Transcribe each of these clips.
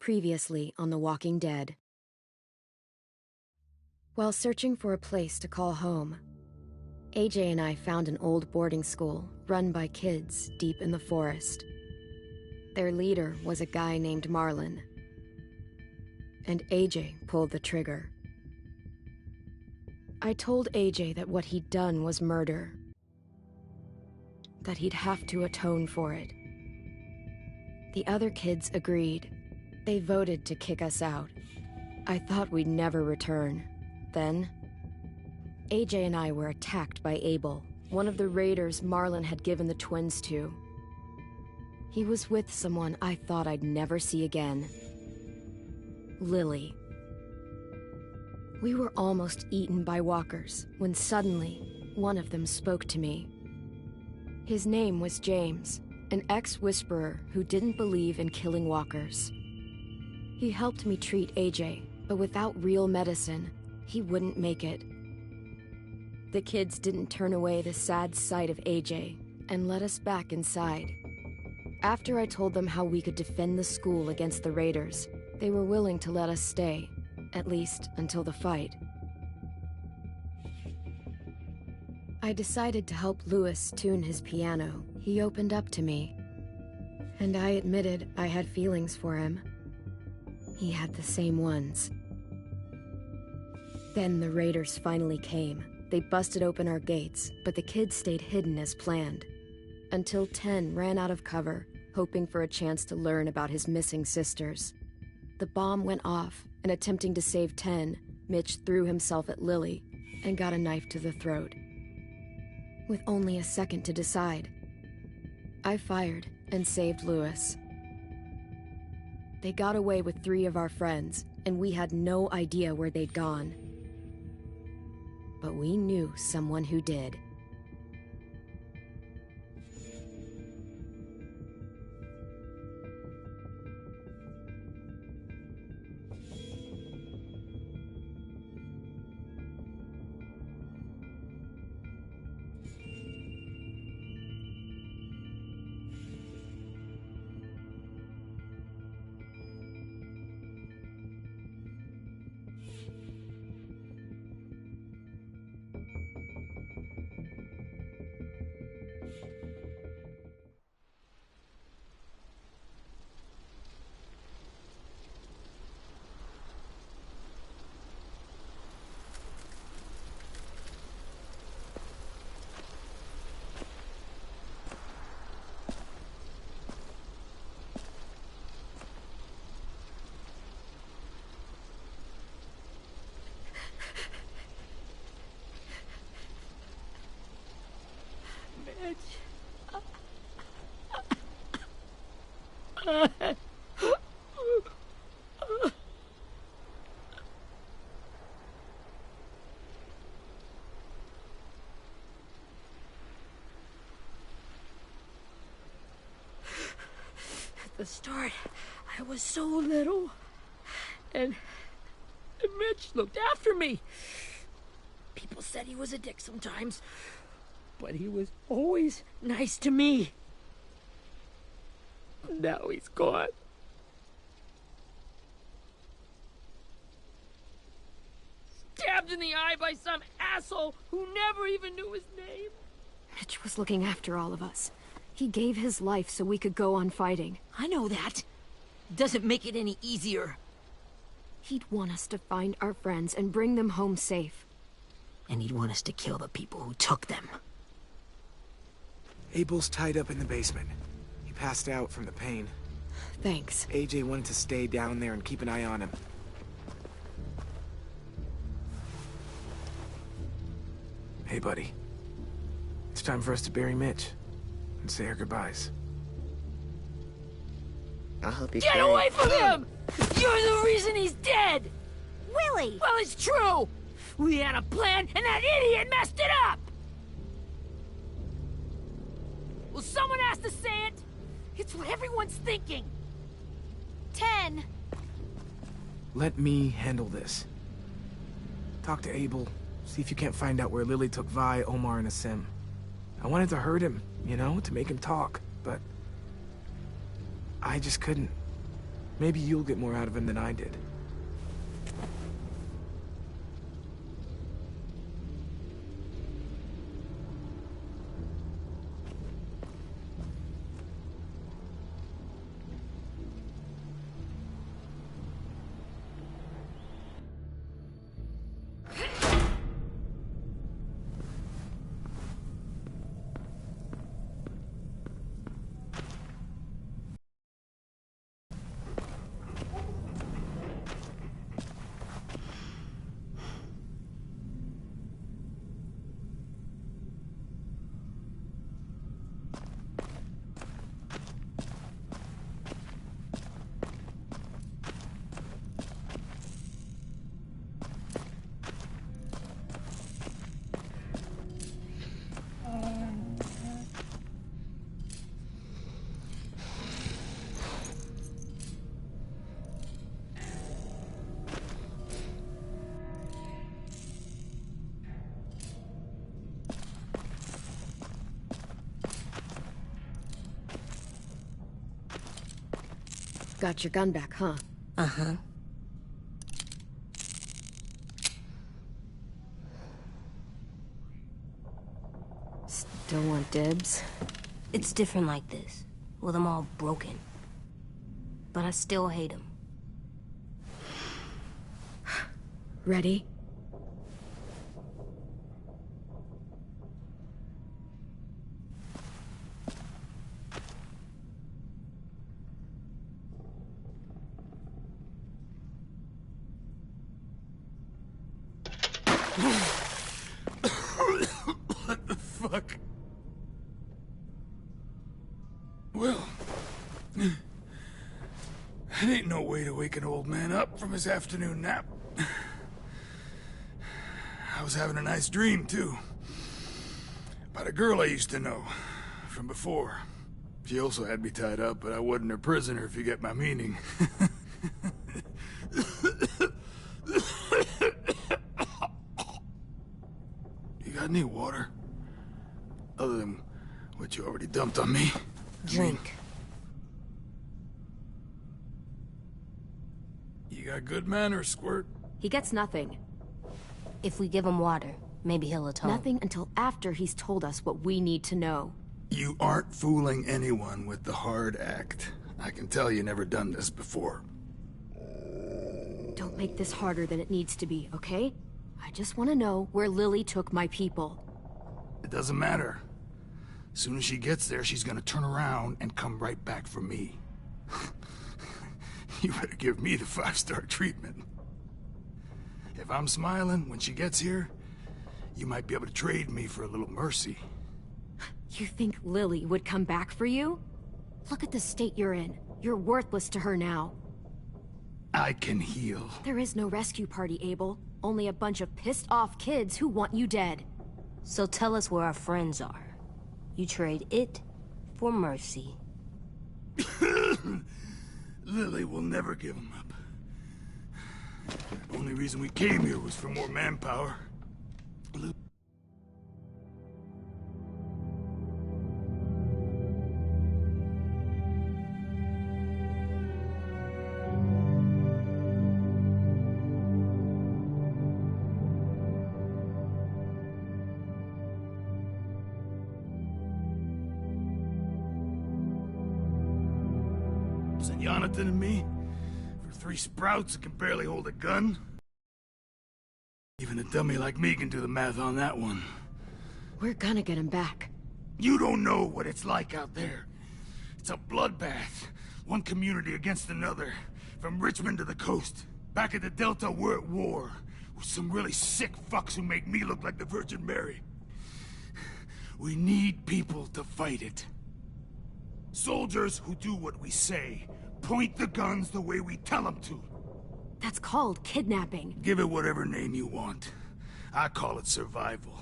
Previously on The Walking Dead. While searching for a place to call home, AJ and I found an old boarding school run by kids deep in the forest. Their leader was a guy named Marlon, and AJ pulled the trigger. I told AJ that what he'd done was murder, that he'd have to atone for it. The other kids agreed. They voted to kick us out. I thought we'd never return. Then, AJ and I were attacked by Abel, one of the raiders Marlon had given the twins to. He was with someone I thought I'd never see again. Lily. We were almost eaten by walkers when suddenly one of them spoke to me. His name was James, an ex-whisperer who didn't believe in killing walkers. He helped me treat AJ, but without real medicine, he wouldn't make it. The kids didn't turn away the sad sight of AJ and let us back inside. After I told them how we could defend the school against the raiders, they were willing to let us stay, at least until the fight. I decided to help Louis tune his piano. He opened up to me, and I admitted I had feelings for him. He had the same ones. Then the raiders finally came. They busted open our gates, but the kids stayed hidden as planned. Until Ten ran out of cover, hoping for a chance to learn about his missing sisters. The bomb went off, and attempting to save Ten, Mitch threw himself at Lily and got a knife to the throat. With only a second to decide, I fired and saved Louis. They got away with 3 of our friends, and we had no idea where they'd gone. But we knew someone who did. At the start, I was so little, and Mitch looked after me. People said he was a dick sometimes, but he was always nice to me. Now he's gone. Stabbed in the eye by some asshole who never even knew his name. Mitch was looking after all of us. He gave his life so we could go on fighting. I know that. Doesn't make it any easier. He'd want us to find our friends and bring them home safe. And he'd want us to kill the people who took them. Abel's tied up in the basement. He passed out from the pain. Thanks. AJ wanted to stay down there and keep an eye on him. Hey, buddy. It's time for us to bury Mitch and say our goodbyes. I'll help you Get carry. away from him! You're the reason he's dead! Willie! Well, it's true! We had a plan, and that idiot messed it up! Well, someone has to say it! It's what everyone's thinking! 10. Let me handle this. Talk to Abel. See if you can't find out where Lily took Vi, Omar, and Asim. I wanted to hurt him, you know, to make him talk, but I just couldn't. Maybe you'll get more out of him than I did. Got your gun back, huh? Uh-huh. Still want dibs? It's different like this, with them all broken. But I still hate him. Ready? What the fuck? Well, that ain't no way to wake an old man up from his afternoon nap. I was having a nice dream, too. About a girl I used to know from before. She also had me tied up, but I wasn't her prisoner, if you get my meaning. You got any water? Other than what you already dumped on me? Drink. You got good manners, Squirt. He gets nothing. If we give him water, maybe he'll atone. Nothing until after he's told us what we need to know. You aren't fooling anyone with the hard act. I can tell you never done this before. Don't make this harder than it needs to be, okay? I just want to know where Lily took my people. It doesn't matter. As soon as she gets there, she's gonna turn around and come right back for me. You better give me the 5-star treatment. If I'm smiling when she gets here, you might be able to trade me for a little mercy. You think Lily would come back for you? Look at the state you're in. You're worthless to her now. I can heal. There is no rescue party, Abel. Only a bunch of pissed-off kids who want you dead. So tell us where our friends are. You trade it for mercy. Lily will never give him up. The only reason we came here was for more manpower. Jonathan and me? For 3 sprouts that can barely hold a gun? Even a dummy like me can do the math on that one. We're gonna get him back. You don't know what it's like out there. It's a bloodbath. One community against another. From Richmond to the coast. Back at the Delta, we're at war. With some really sick fucks who make me look like the Virgin Mary. We need people to fight it. Soldiers who do what we say. Point the guns the way we tell them to. That's called kidnapping. Give it whatever name you want. I call it survival.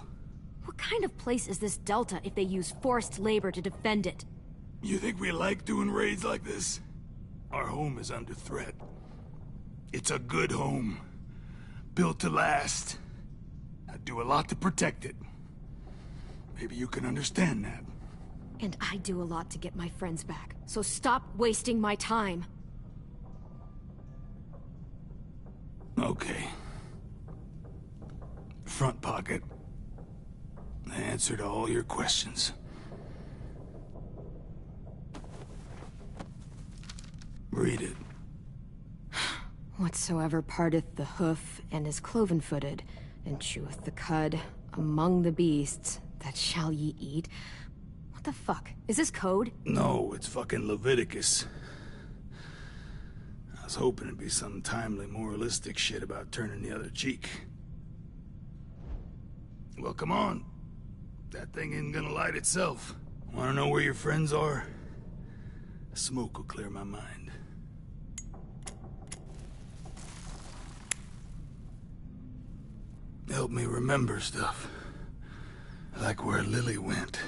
What kind of place is this Delta if they use forced labor to defend it? You think we like doing raids like this? Our home is under threat. It's a good home. Built to last. I do a lot to protect it. Maybe you can understand that. And I do a lot to get my friends back. So stop wasting my time. Okay. Front pocket. The answer to all your questions. Read it. Whatsoever parteth the hoof and is cloven-footed, and cheweth the cud, among the beasts, that shall ye eat. What the fuck? Is this code? No, it's fucking Leviticus. I was hoping it'd be some timely moralistic shit about turning the other cheek. Well, come on. That thing isn't gonna light itself. Wanna know where your friends are? Smoke will clear my mind. Help me remember stuff. Like where Lily went.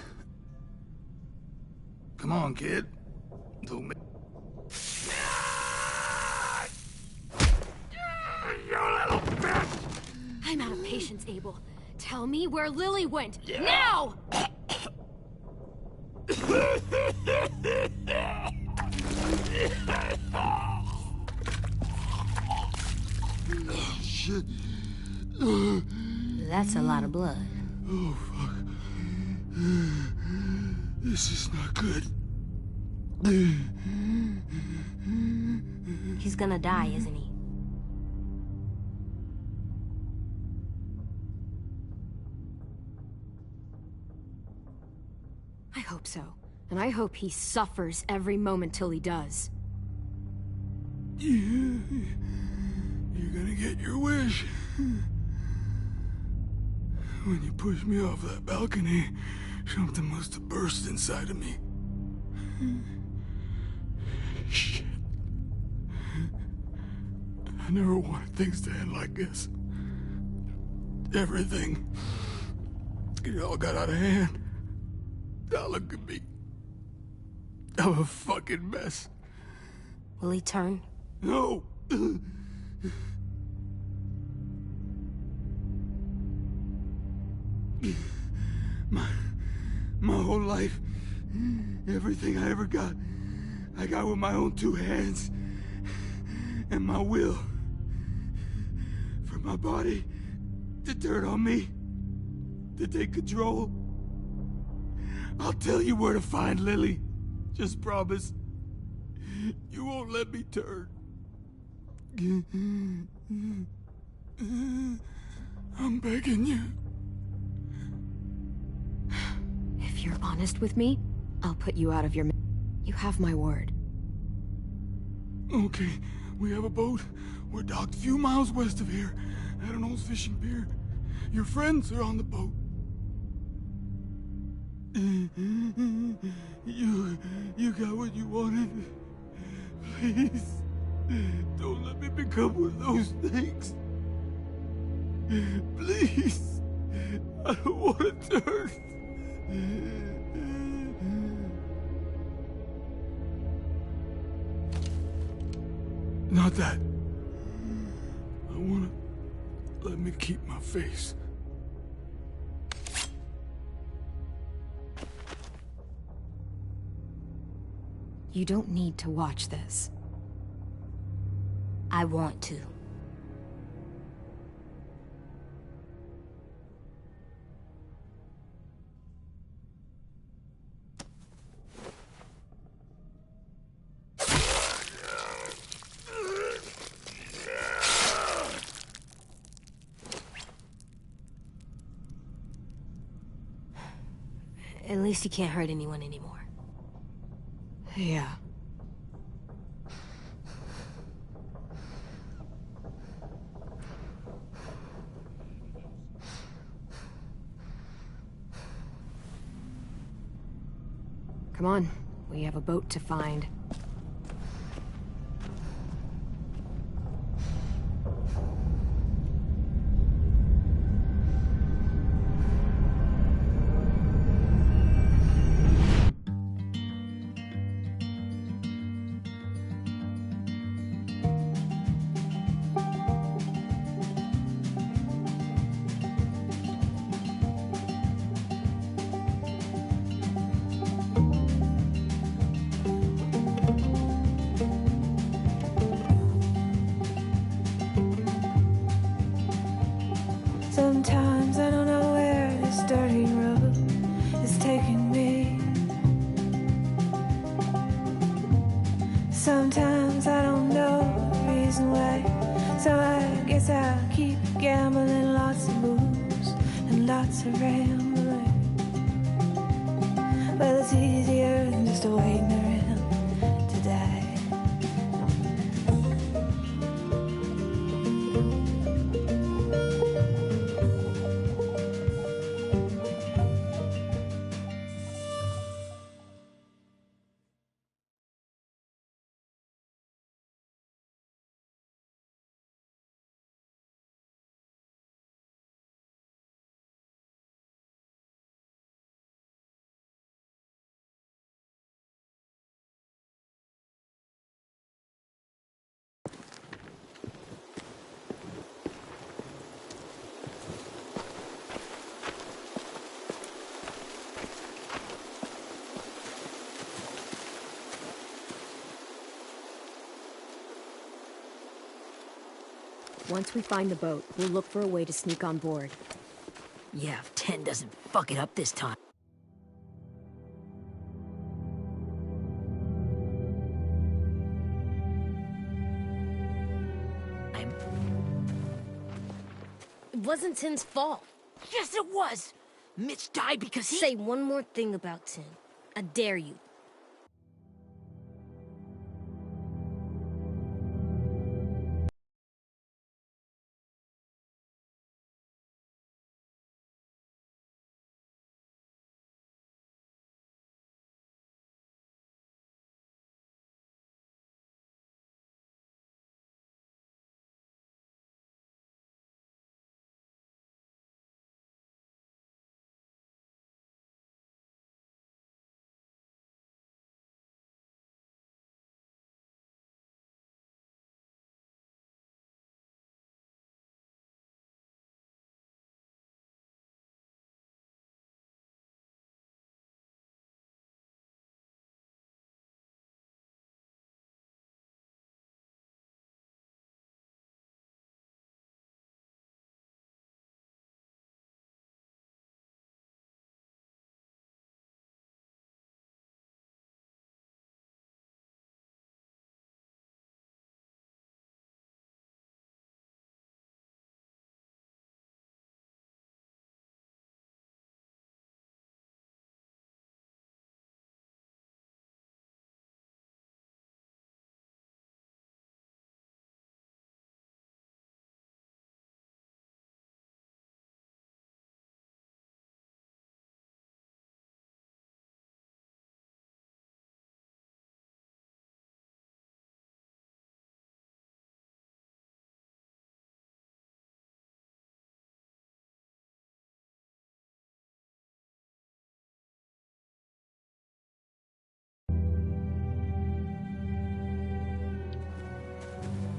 Come on, kid. Don't make... You little bitch! I'm out of patience, Abel. Tell me where Lily went. Now! Shit. That's a lot of blood. Oh, fuck. This is not good. He's gonna die, isn't he? I hope so. And I hope he suffers every moment till he does. You're gonna get your wish. When you pushed me off that balcony, something must have burst inside of me. Shit. I never wanted things to end like this. Everything. It all got out of hand. Now look at me. I'm a fucking mess. Will he turn? No! My whole life, everything I ever got, I got with my own two hands and my will. For my body to turn on me, to take control. I'll tell you where to find Lily. Just promise. You won't let me turn. I'm begging you. If you're honest with me, I'll put you out of your... You have my word. Okay, we have a boat. We're docked a few miles west of here, at an old fishing pier. Your friends are on the boat. You got what you wanted. Please, don't let me become one of those things. Please, I don't want to turn. Not that. I want to let me keep my face. You don't need to watch this. I want to. At least he can't hurt anyone anymore. Yeah. Come on, we have a boat to find. dirty road is taking me. Sometimes I don't know the reason why, so I guess I'll keep gambling. Lots of moves and lots of rambling. Well, it's easier than just waiting around to die. Once we find the boat, we'll look for a way to sneak on board. Yeah, if 10 doesn't fuck it up this time. It wasn't Tin's fault. Yes, it was! Mitch died because he— Say one more thing about Tin. I dare you.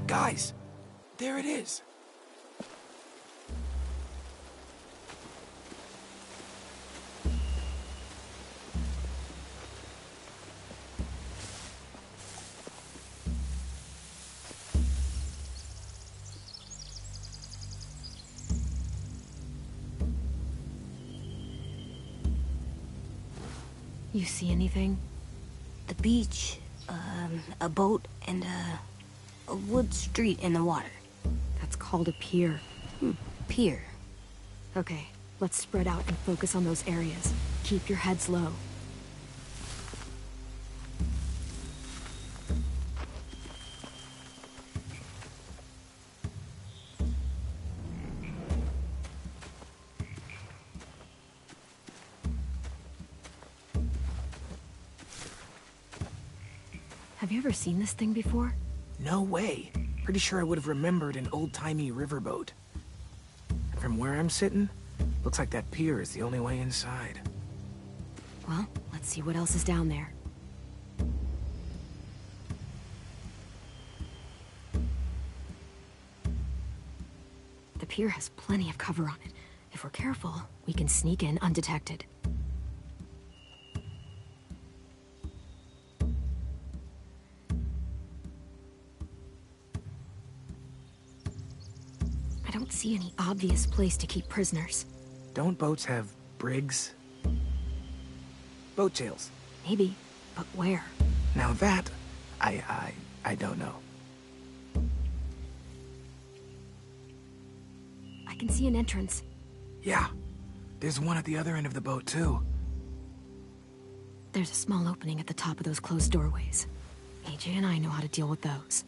Guys, there it is. You see anything? The beach, a boat, and a wood street in the water. That's called a pier. Pier. Okay, let's spread out and focus on those areas. Keep your heads low. Have you ever seen this thing before? No way. Pretty sure I would have remembered an old-timey riverboat. And from where I'm sitting, looks like that pier is the only way inside. Well, let's see what else is down there. The pier has plenty of cover on it. If we're careful, we can sneak in undetected. I don't see any obvious place to keep prisoners. Don't boats have brigs? Boat jails. Maybe, but where? Now that, I don't know. I can see an entrance. Yeah, there's one at the other end of the boat, too. There's a small opening at the top of those closed doorways. AJ and I know how to deal with those.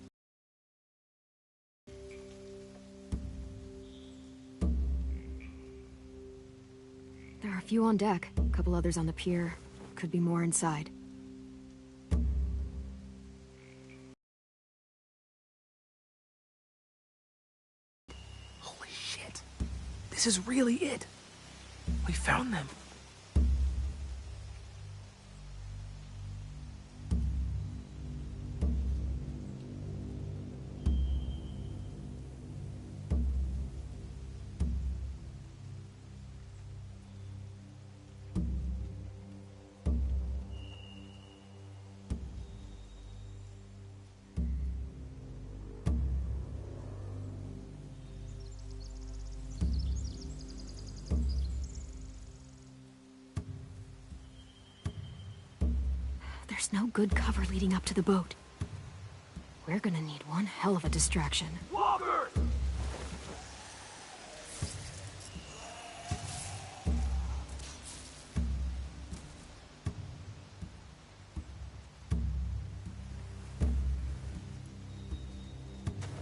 There are a few on deck, a couple others on the pier. Could be more inside. Holy shit. This is really it. We found them. There's no good cover leading up to the boat. We're gonna need one hell of a distraction. Walker!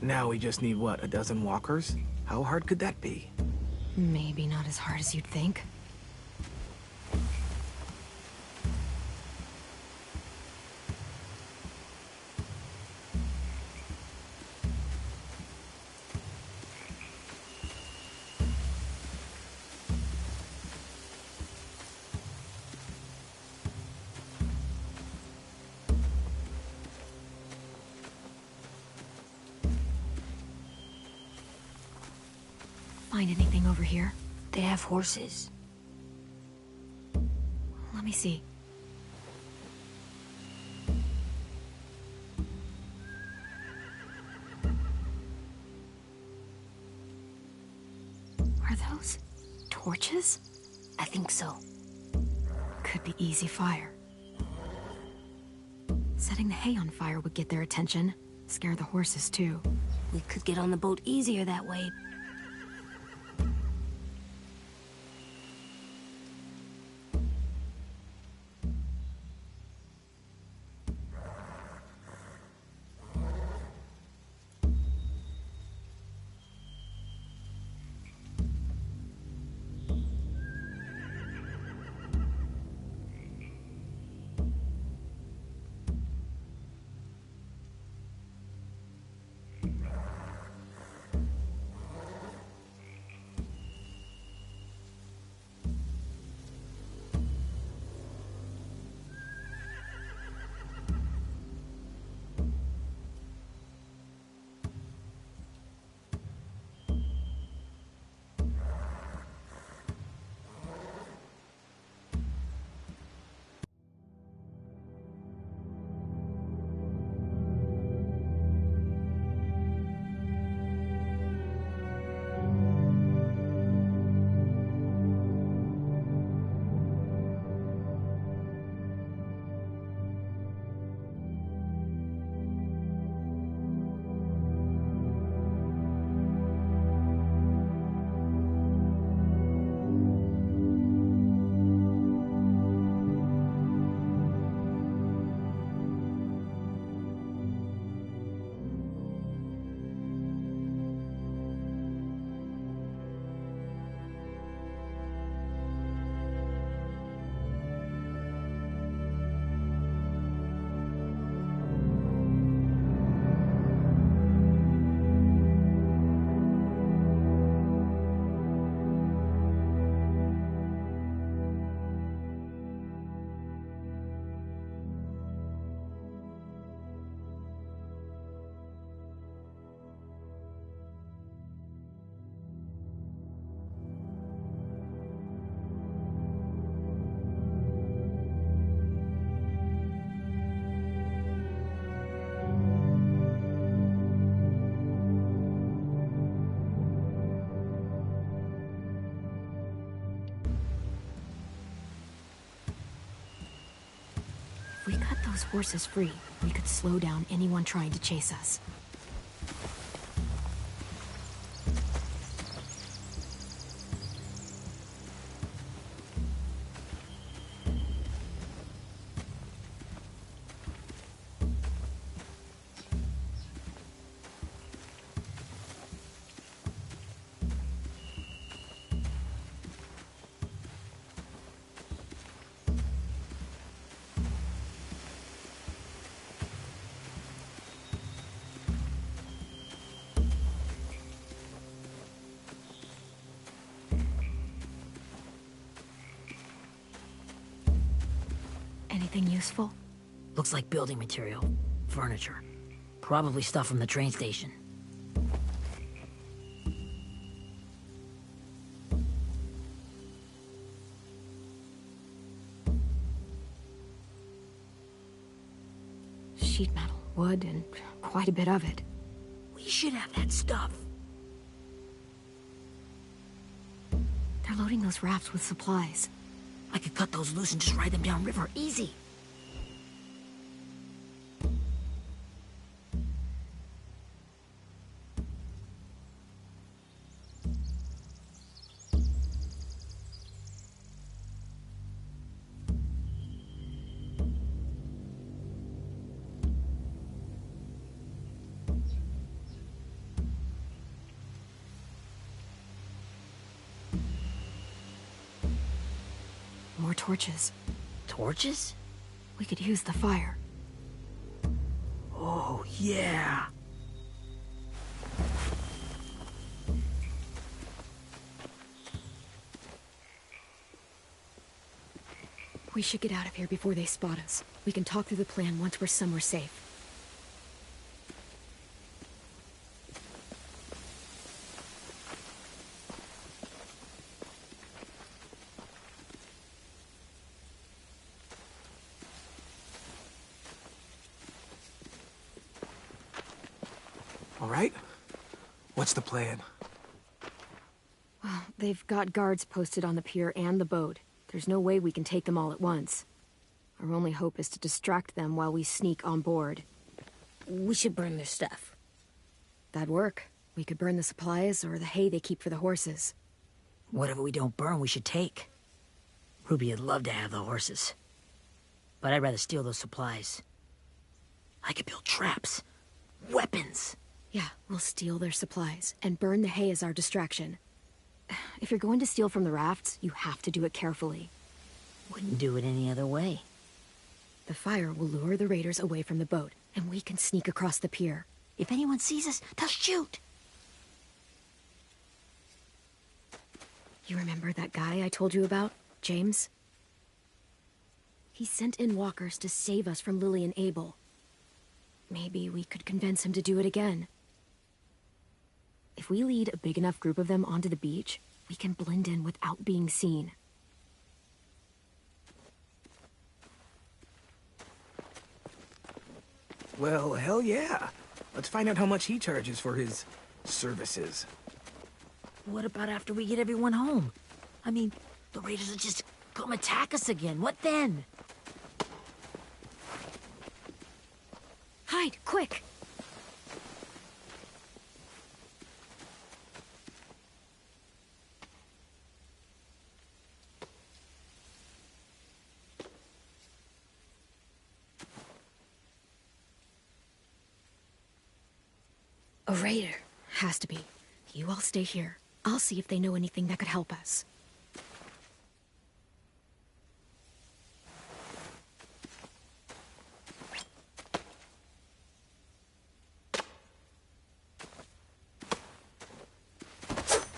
Now we just need, what, a dozen walkers? How hard could that be? Maybe not as hard as you'd think. Find anything over here? They have horses. Let me see. Are those torches? I think so. Could be easy fire. Setting the hay on fire would get their attention. Scare the horses, too. We could get on the boat easier that way. those horses free, we could slow down anyone trying to chase us. Anything useful? Looks like building material. Furniture. Probably stuff from the train station. Sheet metal, wood, and quite a bit of it. We should have that stuff. They're loading those rafts with supplies. I could cut those loose and just ride them downriver. Easy. More torches. Torches? We could use the fire. Oh, yeah. We should get out of here before they spot us. We can talk through the plan once we're somewhere safe. All right? What's the plan? Well, they've got guards posted on the pier and the boat. There's no way we can take them all at once. Our only hope is to distract them while we sneak on board. We should burn their stuff. That'd work. We could burn the supplies or the hay they keep for the horses. Whatever we don't burn, we should take. Ruby'd love to have the horses. But I'd rather steal those supplies. I could build traps. Weapons. Yeah, we'll steal their supplies and burn the hay as our distraction. If you're going to steal from the rafts, you have to do it carefully. Wouldn't do it any other way. The fire will lure the raiders away from the boat, and we can sneak across the pier. If anyone sees us, they'll shoot. You remember that guy I told you about, James? He sent in walkers to save us from Lily and Abel. Maybe we could convince him to do it again. If we lead a big enough group of them onto the beach, we can blend in without being seen. Well, hell yeah. Let's find out how much he charges for his services. What about after we get everyone home? I mean, the raiders will just come attack us again. What then? Hide, quick! A raider. Has to be. You all stay here. I'll see if they know anything that could help us.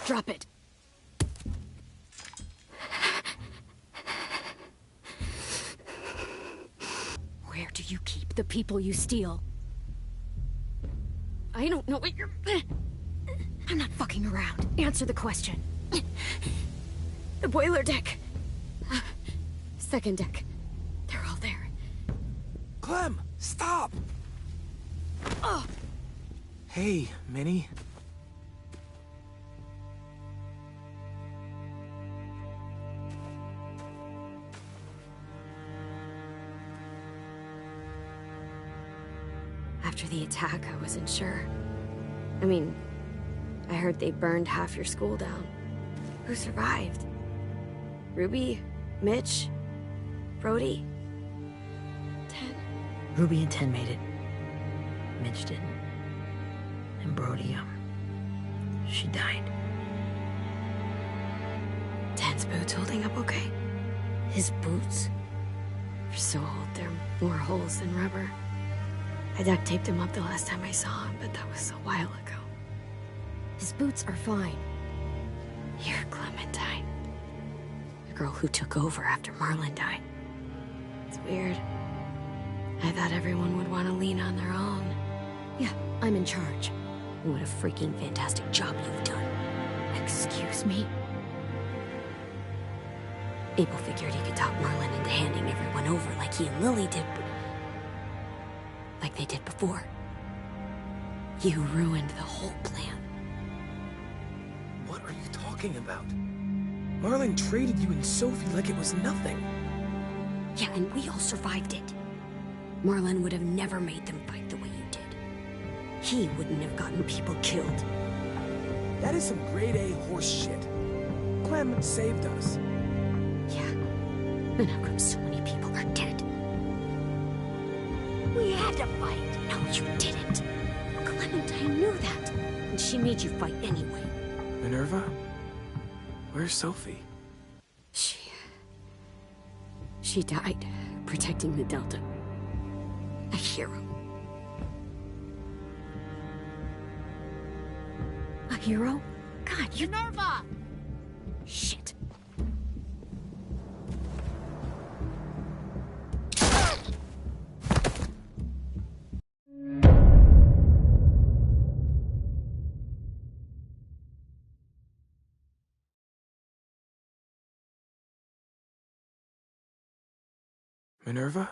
Drop it. Where do you keep the people you steal? I don't know what you're... I'm not fucking around. Answer the question. The boiler deck. Second deck. They're all there. Clem, stop! Oh! Hey, Minnie. After the attack, I wasn't sure. I mean, I heard they burned half your school down. Who survived? Ruby? Mitch? Brody? 10? Ruby and 10 made it. Mitch didn't. And Brody, she died. 10's boots holding up okay? His boots? They're so old, they're more holes than rubber. I duct taped him up the last time I saw him, but that was a while ago. His boots are fine. You're Clementine. The girl who took over after Marlon died. It's weird. I thought everyone would want to lean on their own. Yeah, I'm in charge. What a freaking fantastic job you've done. Excuse me? Abel figured he could talk Marlon into handing everyone over like he and Lily did, like they did before. You ruined the whole plan. What are you talking about? Marlon traded you and Sophie like it was nothing. Yeah, and we all survived it. Marlon would have never made them fight the way you did. He wouldn't have gotten people killed. That is some grade A horse shit. Clem saved us. Yeah, and how come so many people are dead? We had to fight. No, you didn't. Clementine knew that, and she made you fight anyway. Minerva? Where's Sophie? She died, protecting the Delta. A hero. A hero? God, you... Minerva! Shit. Minerva?